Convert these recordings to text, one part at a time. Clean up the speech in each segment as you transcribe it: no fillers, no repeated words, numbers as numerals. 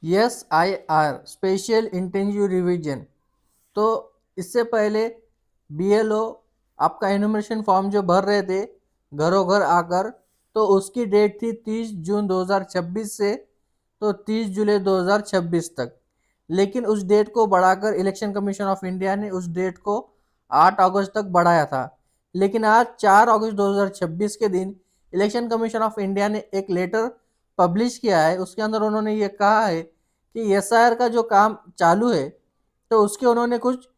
SIR special intensive revision. तो इससे पहले BLO आपका एनुमरेशन फॉर्म जो भर रहे थे घरों घर आकर, तो उसकी डेट थी 30 जून 2026 से तो 30 जुलाई 2026 तक। लेकिन उस डेट को बढ़ाकर इलेक्शन कमीशन ऑफ इंडिया ने उस डेट को 8 अगस्त तक बढ़ाया था। लेकिन आज 4 अगस्त 2026 के दिन इलेक्शन कमीशन ऑफ इंडिया ने एक लेटर पब्लिश किया है। उसके अंदर उन्होंने ये कहा है कि SIR का जो काम चालू है, तो उसके उन्होंने कुछ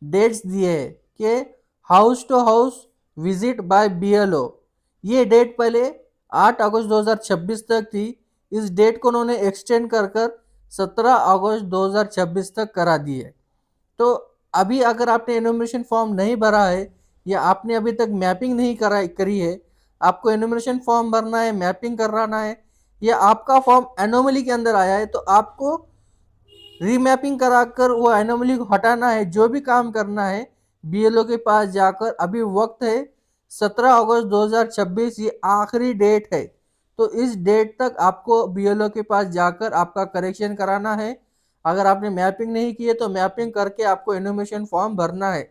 डेट्स दिए हैं कि house to house visit by BLO। ये डेट पहले 8 अगस्त 2026 तक थी। इस डेट को उन्होंने एक्सटेंड कर कर 17 अगस्त 2026 तक करा दी है। तो अभी अगर आपने एनुमरेशन फॉर्म नहीं भरा है या आपने अभी तक मैपिंग नहीं करी है, आपको एनुमरेशन फॉर्म भरना है, मैपिंग कराना है, या आपका फॉर्म एनोमली के अंदर आया है, तो आपको रीमैपिंग कराकर वो एनोमली को हटाना है। जो भी काम करना है BLO के पास जाकर, अभी वक्त है 17 अगस्त 2026, ये आखिरी डेट है। तो इस डेट तक आपको BLO के पास जाकर आपका करेक्शन कराना है। अगर आपने मैपिंग नहीं की है तो मैपिंग करके आपको एनुमरेशन फॉर्म भरना है।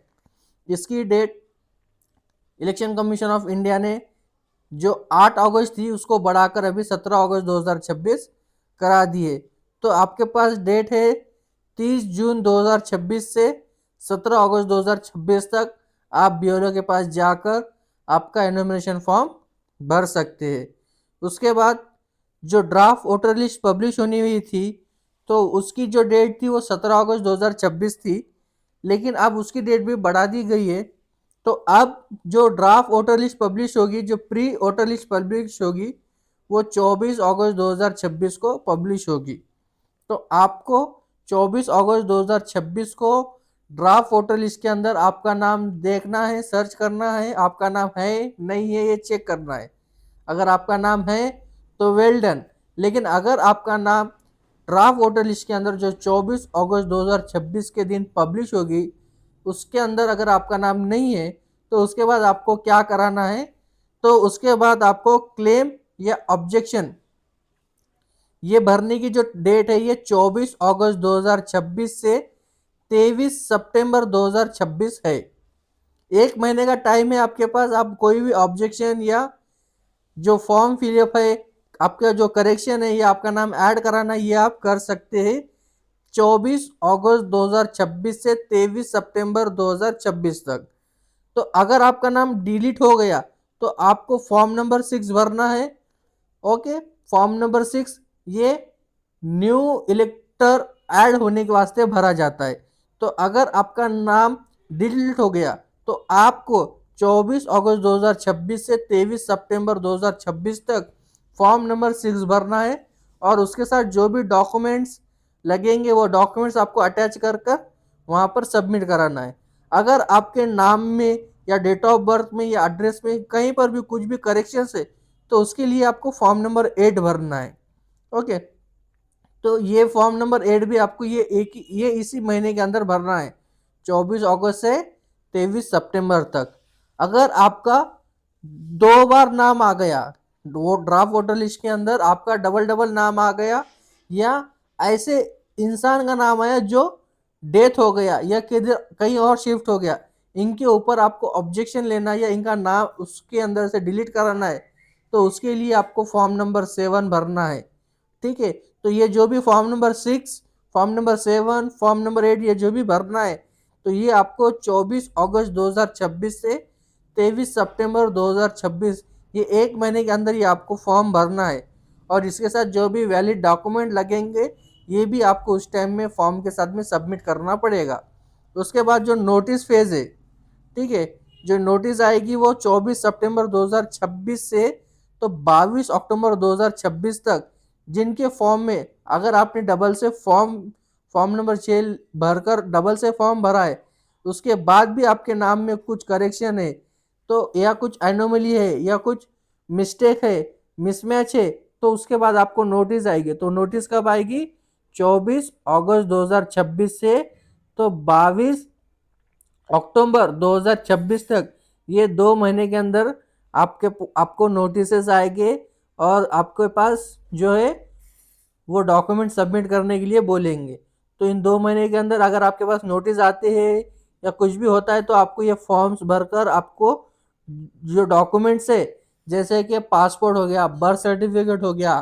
इसकी date election commission of India ने जो 8 अगस्त थी उसको बढ़ाकर अभी 17 अगस्त 2026 करा दिए। तो आपके पास डेट है 30 जून 2026 से 17 अगस्त 2026 तक आप BLO के पास जाकर आपका एनुमरेशन फॉर्म भर सकते हैं। उसके बाद जो ड्राफ्ट वोटर लिस्ट पब्लिश होनी हुई थी, तो उसकी जो डेट थी वो 17 अगस्त 2026 थी, लेकिन अब उसकी डेट भी बढ़ा दी गई है। तो अब जो ड्राफ्ट वोटर लिस्ट पब्लिश होगी, जो प्री वोटर लिस्ट पब्लिश होगी, वो 24 अगस्त 2026 को पब्लिश होगी। तो आपको 24 अगस्त 2026 को ड्राफ्ट वोटर लिस्ट के अंदर आपका नाम देखना है, सर्च करना है, आपका नाम है नहीं है ये चेक करना है। अगर आपका नाम है तो वेल डन। लेकिन अगर आपका नाम ड्राफ्ट वोटर लिस्ट के अंदर जो 24 अगस्त 2026 के दिन पब्लिश होगी उसके अंदर अगर आपका नाम नहीं है, तो उसके बाद आपको क्या कराना है, तो उसके बाद आपको क्लेम या ऑब्जेक्शन ये भरने की जो डेट है ये 24 अगस्त 2026 से 23 सितंबर 2026 है। एक महीने का टाइम है आपके पास। आप कोई भी ऑब्जेक्शन या जो फॉर्म फिलअप है, आपका जो करेक्शन है या आपका नाम ऐड कराना है, ये आप कर सकते हैं 24 अगस्त 2026 से 23 सितंबर 2026 तक। तो अगर आपका नाम डिलीट हो गया तो आपको फॉर्म नंबर 6 भरना है। ओके, फॉर्म नंबर 6 ये न्यू इलेक्टर ऐड होने के वास्ते भरा जाता है। तो अगर आपका नाम डिलीट हो गया तो आपको 24 अगस्त 2026 से 23 सितंबर 2026 तक फॉर्म नंबर 6 भरना है, और उसके साथ जो भी डॉक्यूमेंट्स लगेंगे वो डॉक्यूमेंट्स आपको अटैच कर कर वहाँ पर सबमिट कराना है। अगर आपके नाम में या डेट ऑफ बर्थ में या एड्रेस में कहीं पर भी कुछ भी करेक्शन है, तो उसके लिए आपको फॉर्म नंबर 8 भरना है। ओके, तो ये फॉर्म नंबर 8 भी आपको ये इसी महीने के अंदर भरना है, 24 अगस्त से 23 सितंबर तक। अगर आपका 2 बार नाम आ गया, वो ड्राफ्ट वोटर लिस्ट के अंदर आपका डबल डबल नाम आ गया, या ऐसे इंसान का नाम आया जो डेथ हो गया या किधर कहीं और शिफ्ट हो गया, इनके ऊपर आपको ऑब्जेक्शन लेना है या इनका नाम उसके अंदर से डिलीट कराना है, तो उसके लिए आपको फॉर्म नंबर 7 भरना है। ठीक है, तो ये जो भी form number 6, form number 7, form number 8 ये जो भी भरना है, तो ये आपको 24 अगस्त 2026 से 23 सितंबर 2026 ये एक महीने के अंदर ही आपको फॉर्म भरना है। और इसके साथ जो भी वैलिड डॉक्यूमेंट लगेंगे ये भी आपको उस टाइम में फॉर्म के साथ में सबमिट करना पड़ेगा। उसके बाद जो नोटिस फेज है, ठीक है, जो नोटिस आएगी वो 24 सितंबर 2026 से तो 22 अक्टूबर 2026 तक, जिनके फॉर्म में अगर आपने डबल से फॉर्म नंबर 6 भरकर डबल से फॉर्म भरा है, उसके बाद भी आपके नाम में कुछ करेक्शन है, तो या कुछ एनोमली है या कुछ मिस्टेक है, मिसमैच है, तो उसके बाद आपको नोटिस आएगी। तो नोटिस कब आएगी? 24 अगस्त 2026 से तो 22 अक्टूबर 2026 तक, ये 2 महीने के अंदर आपको नोटिस आएंगे और आपके पास जो है वो डॉक्यूमेंट सबमिट करने के लिए बोलेंगे। तो इन 2 महीने के अंदर अगर आपके पास नोटिस आते हैं या कुछ भी होता है तो आपको ये फॉर्म्स भरकर आपको जो डॉक्यूमेंट्स है, जैसे कि पासपोर्ट हो गया, बर्थ सर्टिफिकेट हो गया,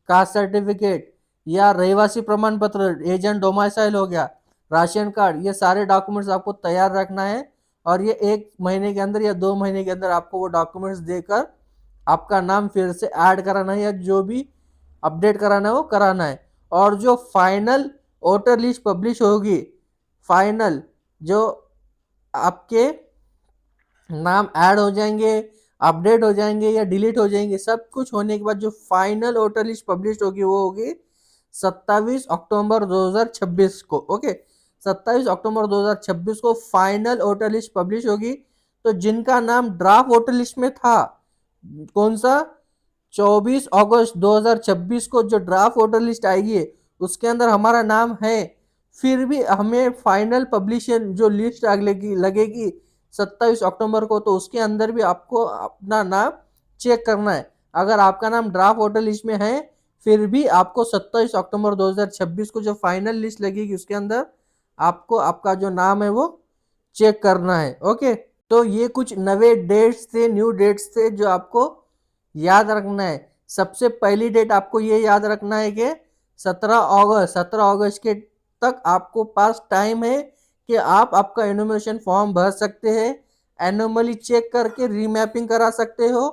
कास्ट सर्टिफिकेट या रहवासी प्रमाण पत्र, एजेंट डोमाइसाइल हो गया, राशन कार्ड, ये सारे डॉक्यूमेंट्स आपको तैयार रखना है और ये 1 महीने के अंदर या 2 महीने के अंदर आपको वो डॉक्यूमेंट्स देकर आपका नाम फिर से ऐड कराना है या जो भी अपडेट कराना है वो कराना है। और जो फाइनल वोटर लिस्ट पब्लिश होगी, फाइनल जो आपके नाम ऐड हो जाएंगे, अपडेट हो जाएंगे या डिलीट हो जाएंगे, सब कुछ होने के बाद जो फाइनल वोटर लिस्ट पब्लिश होगी वो होगी 27 अक्टूबर 2026 को। ओके, 27 अक्टूबर 2026 को फाइनल वोटर लिस्ट पब्लिश होगी। तो जिनका नाम ड्राफ्ट वोटर लिस्ट में था, कौन सा, 24 अगस्त 2026 को जो ड्राफ्ट वोटर लिस्ट आएगी उसके अंदर हमारा नाम है, फिर भी हमें फाइनल पब्लिशन जो लिस्ट लगेगी 27 अक्टूबर को, तो उसके अंदर भी आपको अपना नाम चेक करना है। अगर आपका नाम ड्राफ्ट वोटर लिस्ट में है फिर भी आपको 27 अक्टूबर 2026 को जो फाइनल लिस्ट लगेगी उसके अंदर आपको आपका जो नाम है वो चेक करना है। ओके, तो ये कुछ नए डेट्स थे, न्यू डेट्स थे जो आपको याद रखना है। सबसे पहली डेट आपको ये याद रखना है कि 17 अगस्त के तक आपको पास टाइम है कि आप आपका एनुमरेशन फॉर्म भर सकते हैं, एनुअली चेक करके रीमैपिंग करा सकते हो,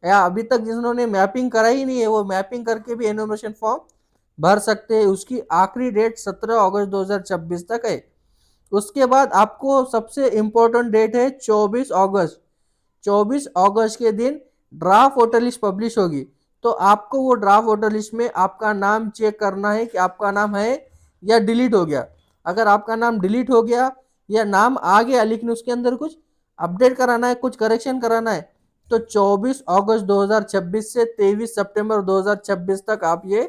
या अभी तक जिन्होंने मैपिंग कराई नहीं है वो मैपिंग करके भी एनुमरेशन फॉर्म भर सकते हैं। उसकी आखिरी डेट 17 अगस्त 2026 तक है। उसके बाद आपको सबसे इम्पोर्टेंट डेट है 24 अगस्त। 24 अगस्त के दिन ड्राफ्ट वोटर लिस्ट पब्लिश होगी। तो आपको वो ड्राफ्ट वोटर लिस्ट में आपका नाम चेक करना है कि आपका नाम है या डिलीट हो गया। अगर आपका नाम डिलीट हो गया या नाम आ गया लेकिन उसके अंदर कुछ अपडेट कराना है, कुछ करेक्शन कराना है, तो 24 अगस्त 2026 से 23 सितंबर 2026 तक आप ये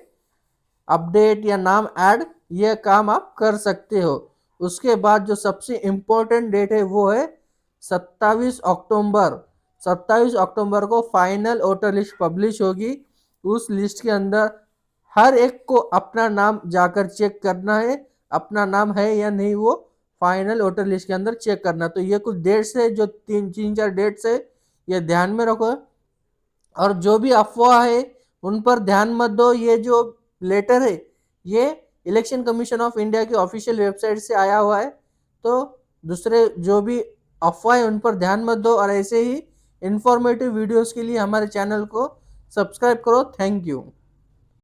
अपडेट या नाम ऐड ये काम आप कर सकते हो। उसके बाद जो सबसे इम्पोर्टेंट डेट है वो है 27 अक्टूबर। 27 अक्टूबर को फाइनल वोटर लिस्ट पब्लिश होगी। उस लिस्ट के अंदर हर एक को अपना नाम जाकर चेक करना है, अपना नाम है या नहीं वो फाइनल वोटर लिस्ट के अंदर चेक करना। तो ये कुछ डेट्स है, जो तीन चार डेट्स है, ये ध्यान में रखो। और जो भी अफवाह है उन पर ध्यान मत दो। ये जो लेटर है ये इलेक्शन कमीशन ऑफ इंडिया की ऑफिशियल वेबसाइट से आया हुआ है। तो दूसरे जो भी अफवाह है उन पर ध्यान मत दो और ऐसे ही इंफॉर्मेटिव वीडियोस के लिए हमारे चैनल को सब्सक्राइब करो। Thank you.